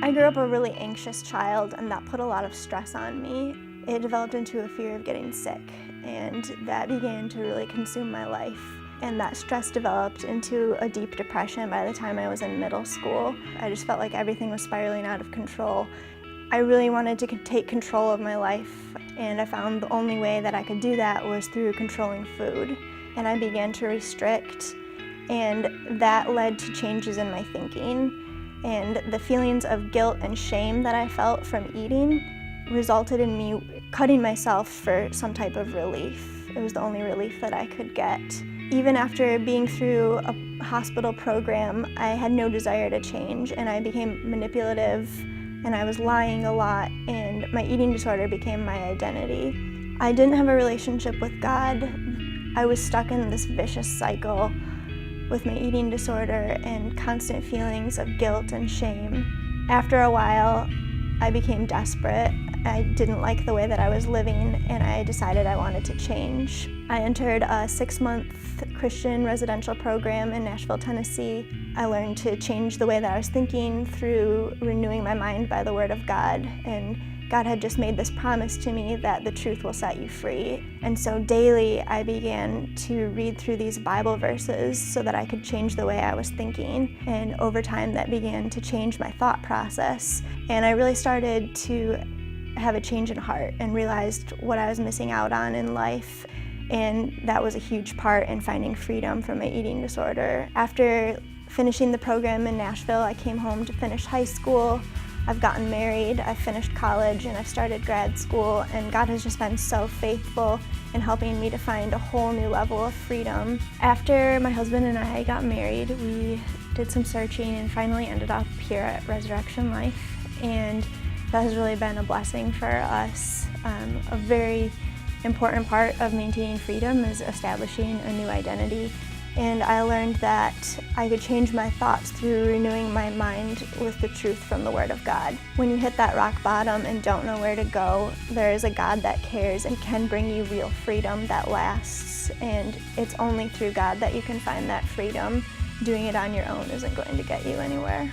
I grew up a really anxious child, and that put a lot of stress on me. It developed into a fear of getting sick, and that began to really consume my life. And that stress developed into a deep depression by the time I was in middle school. I just felt like everything was spiraling out of control. I really wanted to take control of my life, and I found the only way that I could do that was through controlling food. And I began to restrict, and that led to changes in my thinking. And the feelings of guilt and shame that I felt from eating resulted in me cutting myself for some type of relief. It was the only relief that I could get. Even after being through a hospital program, I had no desire to change, and I became manipulative, and I was lying a lot, and my eating disorder became my identity. I didn't have a relationship with God. I was stuck in this vicious cycle with my eating disorder and constant feelings of guilt and shame. After a while, I became desperate. I didn't like the way that I was living, and I decided I wanted to change. I entered a 6-month Christian residential program in Nashville, Tennessee. I learned to change the way that I was thinking through renewing my mind by the Word of God, and God had just made this promise to me that the truth will set you free. And so daily I began to read through these Bible verses so that I could change the way I was thinking. And over time that began to change my thought process. And I really started to have a change in heart and realized what I was missing out on in life. And that was a huge part in finding freedom from my eating disorder. After finishing the program in Nashville, I came home to finish high school. I've gotten married, I've finished college, and I've started grad school, and God has just been so faithful in helping me to find a whole new level of freedom. After my husband and I got married, we did some searching and finally ended up here at Resurrection Life, and that has really been a blessing for us. A very important part of maintaining freedom is establishing a new identity. And I learned that I could change my thoughts through renewing my mind with the truth from the Word of God. When you hit that rock bottom and don't know where to go, there is a God that cares and can bring you real freedom that lasts. And it's only through God that you can find that freedom. Doing it on your own isn't going to get you anywhere.